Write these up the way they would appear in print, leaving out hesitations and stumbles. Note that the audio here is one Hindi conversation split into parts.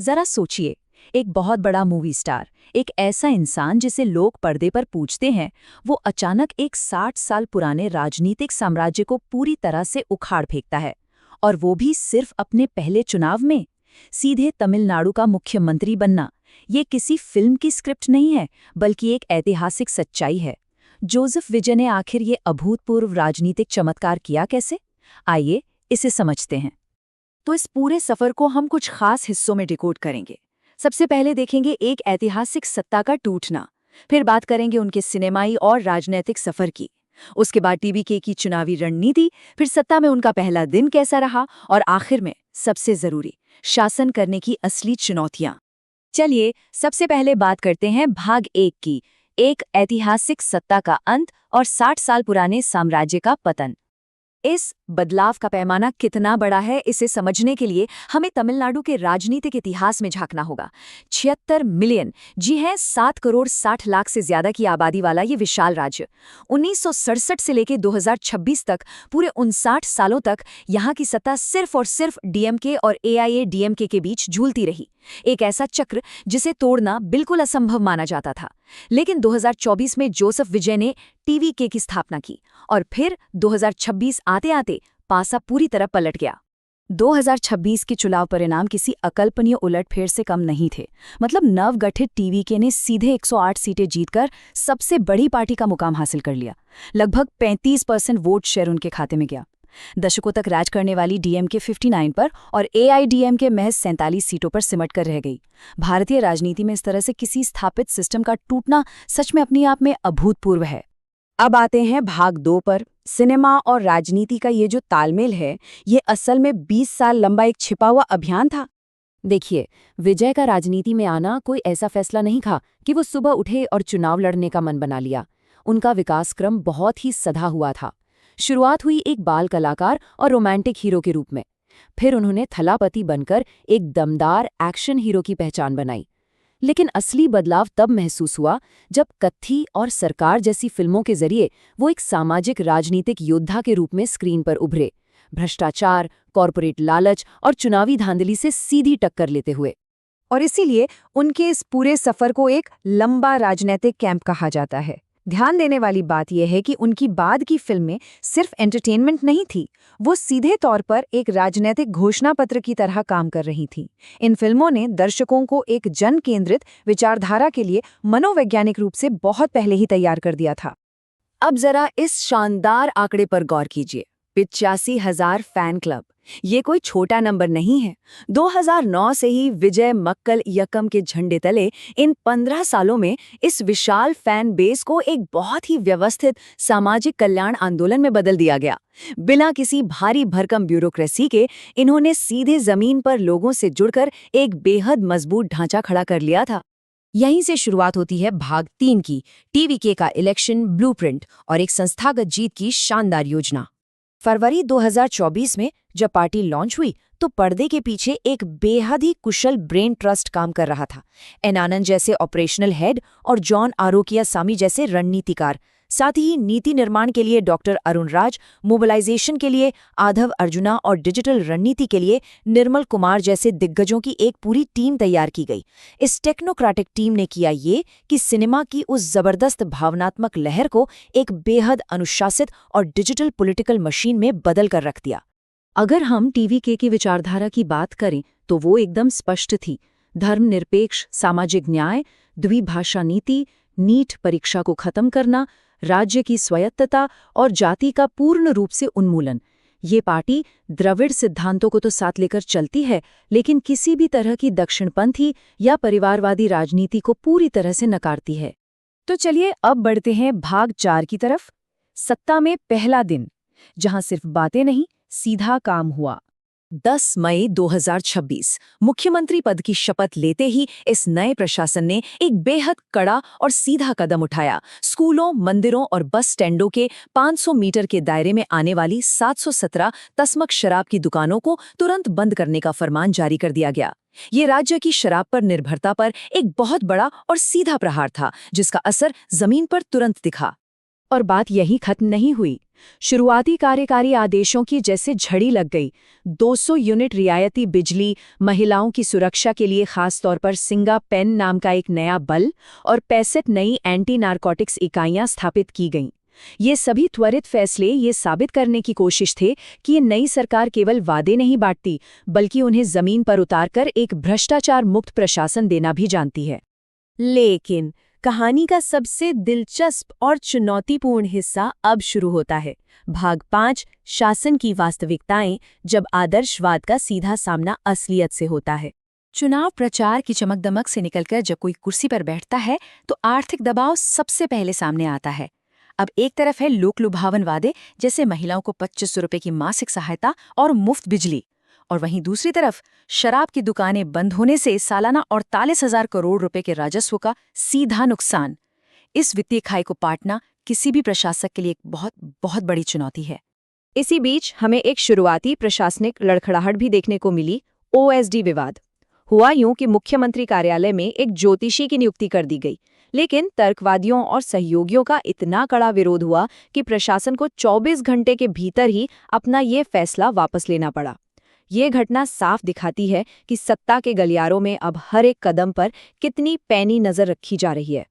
जरा सोचिए, एक बहुत बड़ा मूवी स्टार, एक ऐसा इंसान जिसे लोग पर्दे पर पूछते हैं, वो अचानक एक 60 साल पुराने राजनीतिक साम्राज्य को पूरी तरह से उखाड़ फेंकता है। और वो भी सिर्फ अपने पहले चुनाव में। सीधे तमिलनाडु का मुख्यमंत्री बनना, ये किसी फिल्म की स्क्रिप्ट नहीं है, बल्कि एक ऐतिहासिक सच्चाई है। जोसेफ विजय ने आखिर ये अभूतपूर्व राजनीतिक चमत्कार किया कैसे? आइए इसे समझते हैं। तो इस पूरे सफर को हम कुछ खास हिस्सों में डिकोड करेंगे। सबसे पहले देखेंगे एक ऐतिहासिक सत्ता का टूटना, फिर बात करेंगे उनके सिनेमाई और राजनीतिक सफर की, उसके बाद टीवीके की चुनावी रणनीति, फिर सत्ता में उनका पहला दिन कैसा रहा, और आखिर में सबसे जरूरी, शासन करने की असली चुनौतियां। चलिए सबसे पहले बात करते हैं भाग 1 की, एक ऐतिहासिक सत्ता का अंत और 60 साल पुराने साम्राज्य का पतन। इस बदलाव का पैमाना कितना बड़ा है, इसे समझने के लिए हमें तमिलनाडु के राजनीतिक इतिहास में झांकना होगा। 76 मिलियन, जी हैं 7 करोड़ 60 लाख से ज्यादा की आबादी वाला ये विशाल राज्य 1967 से लेकर 2026 तक पूरे 59 सालों तक यहाँ की सत्ता सिर्फ और सिर्फ डीएमके और एआईएडीएमके के बीच झूलती रही। एक ऐसा चक्र जिसे तोड़ना बिल्कुल असंभव माना जाता था। लेकिन 2024 में जोसेफ विजय ने टीवीके की स्थापना की और फिर 2026 आते आते पासा पूरी तरह पलट गया। 2026 के चुनाव परिणाम किसी अकल्पनीय उलटफेर से कम नहीं थे। मतलब नवगठित टीवीके ने सीधे 108 सीटें जीतकर सबसे बड़ी पार्टी का मुकाम हासिल कर लिया। लगभग 35% वोट शेयर उनके खाते में गया। दशकों तक राज करने वाली डीएमके 59 पर और एआईडीएमके महज 47 सीटों पर सिमट कर रह गई। भारतीय राजनीति में इस तरह से किसी स्थापित सिस्टम का टूटना सच में अपने आप में अभूतपूर्व है। अब आते हैं भाग 2 पर। सिनेमा और राजनीति का ये जो तालमेल है, ये असल में 20 साल लंबा एक छिपा हुआ अभियान था। देखिए, विजय का राजनीति में आना कोई ऐसा फैसला नहीं था कि वो सुबह उठे और चुनाव लड़ने का मन बना लिया। उनका विकास क्रम बहुत ही सधा हुआ था। शुरुआत हुई एक बाल कलाकार और रोमांटिक हीरो के रूप में। फिर उन्होंने थलापति बनकर एक दमदार एक्शन हीरो की पहचान बनाई। लेकिन असली बदलाव तब महसूस हुआ जब कत्थी और सरकार जैसी फिल्मों के जरिए वो एक सामाजिक राजनीतिक योद्धा के रूप में स्क्रीन पर उभरे, भ्रष्टाचार, कॉरपोरेट लालच और चुनावी धांधली से सीधी टक्कर लेते हुए। और इसीलिए उनके इस पूरे सफर को एक लंबा राजनीतिक कैंप कहा जाता है। ध्यान देने वाली बात यह है कि उनकी बाद की फिल्में सिर्फ एंटरटेनमेंट नहीं थी, वो सीधे तौर पर एक राजनीतिक घोषणा पत्र की तरह काम कर रही थीं। इन फिल्मों ने दर्शकों को एक जन केंद्रित विचारधारा के लिए मनोवैज्ञानिक रूप से बहुत पहले ही तैयार कर दिया था। अब जरा इस शानदार आंकड़े पर गौर कीजिए, 85,000 फैन क्लब। ये कोई छोटा नंबर नहीं है। 2009 से ही विजय मक्कल यक्कम के झंडे तले इन 15 सालों में इस विशाल फैन बेस को एक बहुत ही व्यवस्थित सामाजिक कल्याण आंदोलन में बदल दिया गया। बिना किसी भारी भरकम ब्यूरोक्रेसी के इन्होंने सीधे जमीन पर लोगों से जुड़कर एक बेहद मजबूत ढांचा खड़ा कर लिया था। यहीं से शुरुआत होती है भाग 3 की, टीवीके का इलेक्शन ब्लूप्रिंट और एक संस्थागत जीत की शानदार योजना। फरवरी 2024 में जब पार्टी लॉन्च हुई तो पर्दे के पीछे एक बेहद ही कुशल ब्रेन ट्रस्ट काम कर रहा था। एन आनंद जैसे ऑपरेशनल हेड और जॉन आरोकिया सामी जैसे रणनीतिकार, साथ ही नीति निर्माण के लिए डॉक्टर अरुण राज, मोबिलाइजेशन के लिए आधव अर्जुना और डिजिटल रणनीति के लिए निर्मल कुमार जैसे दिग्गजों की एक पूरी टीम तैयार की गई। इस टेक्नोक्रेटिक टीम ने किया ये कि सिनेमा की उस जबरदस्त भावनात्मक लहर को एक बेहद अनुशासित और डिजिटल पॉलिटिकल मशीन में बदल कर रख दिया। अगर हम टीवीके की विचारधारा की बात करें तो वो एकदम स्पष्ट थी। धर्मनिरपेक्ष, सामाजिक न्याय, द्विभाषा नीति, नीट परीक्षा को खत्म करना, राज्य की स्वायत्तता और जाति का पूर्ण रूप से उन्मूलन। ये पार्टी द्रविड़ सिद्धांतों को तो साथ लेकर चलती है, लेकिन किसी भी तरह की दक्षिणपंथी या परिवारवादी राजनीति को पूरी तरह से नकारती है। तो चलिए अब बढ़ते हैं भाग 4 की तरफ। सत्ता में पहला दिन, जहां सिर्फ बातें नहीं, सीधा काम हुआ। 10 मई 2026 मुख्यमंत्री पद की शपथ लेते ही इस नए प्रशासन ने एक बेहद कड़ा और सीधा कदम उठाया। स्कूलों, मंदिरों और बस स्टैंडों के 500 मीटर के दायरे में आने वाली 717 तस्मक शराब की दुकानों को तुरंत बंद करने का फरमान जारी कर दिया गया। ये राज्य की शराब पर निर्भरता पर एक बहुत बड़ा और सीधा प्रहार था, जिसका असर जमीन पर तुरंत दिखा। और बात यहीं खत्म नहीं हुई। शुरुआती कार्यकारी आदेशों की जैसे झड़ी लग गई। 200 यूनिट रियायती बिजली, महिलाओं की सुरक्षा के लिए खास तौर पर सिंगा पेन नाम का एक नया बल और 65 नई एंटी नारकोटिक्स इकाइयां स्थापित की गईं। ये सभी त्वरित फैसले ये साबित करने की कोशिश थे कि ये नई सरकार केवल वादे नहीं बांटती, बल्कि उन्हें जमीन पर उतारकर एक भ्रष्टाचार मुक्त प्रशासन देना भी जानती है। लेकिन कहानी का सबसे दिलचस्प और चुनौतीपूर्ण हिस्सा अब शुरू होता है। भाग 5, शासन की वास्तविकताएं, जब आदर्शवाद का सीधा सामना असलियत से होता है। चुनाव प्रचार की चमक-दमक से निकलकर जब कोई कुर्सी पर बैठता है तो आर्थिक दबाव सबसे पहले सामने आता है। अब एक तरफ है लोक लुभावन वादे, जैसे महिलाओं को 2500 रुपए की मासिक सहायता और मुफ्त बिजली, और वहीं दूसरी तरफ शराब की दुकानें बंद होने से सालाना 48,000 करोड़ रुपए के राजस्व का सीधा नुकसान। इस वित्तीय खाई को पाटना किसी भी प्रशासक के लिए एक बहुत बहुत बड़ी चुनौती है। इसी बीच हमें एक शुरुआती प्रशासनिक लड़खड़ाहट भी देखने को मिली। ओएसडी विवाद हुआ यूं कि मुख्यमंत्री कार्यालय में एक ज्योतिषी की नियुक्ति कर दी गई, लेकिन तर्कवादियों और सहयोगियों का इतना कड़ा विरोध हुआ कि प्रशासन को 24 घंटे के भीतर ही अपना ये फैसला वापस लेना पड़ा। ये घटना साफ दिखाती है कि सत्ता के गलियारों में अब हर एक कदम पर कितनी पैनी नजर रखी जा रही है।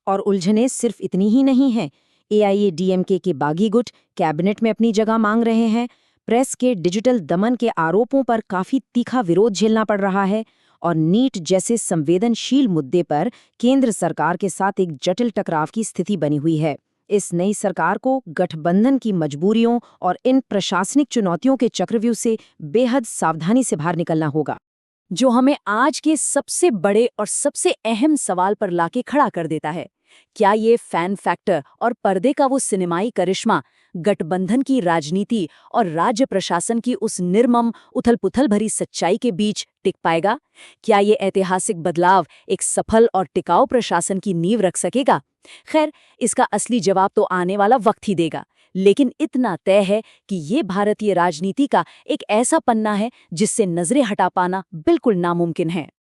और उलझनें सिर्फ इतनी ही नहीं हैं। एआईएडीएमके के बागी गुट कैबिनेट में अपनी जगह मांग रहे हैं, प्रेस के डिजिटल दमन के आरोपों पर काफी तीखा विरोध झेलना पड़ रहा है, और नीट जैसे संवेदनशील मुद्दे पर केंद्र सरकार के साथ एक जटिल टकराव की स्थिति बनी हुई है। इस नई सरकार को गठबंधन की मजबूरियों और इन प्रशासनिक चुनौतियों के चक्रव्यूह से बेहद सावधानी से बाहर निकलना होगा, जो हमें आज के सबसे बड़े और सबसे अहम सवाल पर लाके खड़ा कर देता है। क्या ये फैन फैक्टर और पर्दे का वो सिनेमाई करिश्मा गठबंधन की राजनीति और राज्य प्रशासन की उस निर्मम उथल-पुथल भरी सच्चाई के बीच टिक पाएगा? क्या ये ऐतिहासिक बदलाव एक सफल और टिकाऊ प्रशासन की नींव रख सकेगा? खैर, इसका असली जवाब तो आने वाला वक्त ही देगा, लेकिन इतना तय है कि ये भारतीय राजनीति का एक ऐसा पन्ना है जिससे नजरें हटा पाना बिल्कुल नामुमकिन है।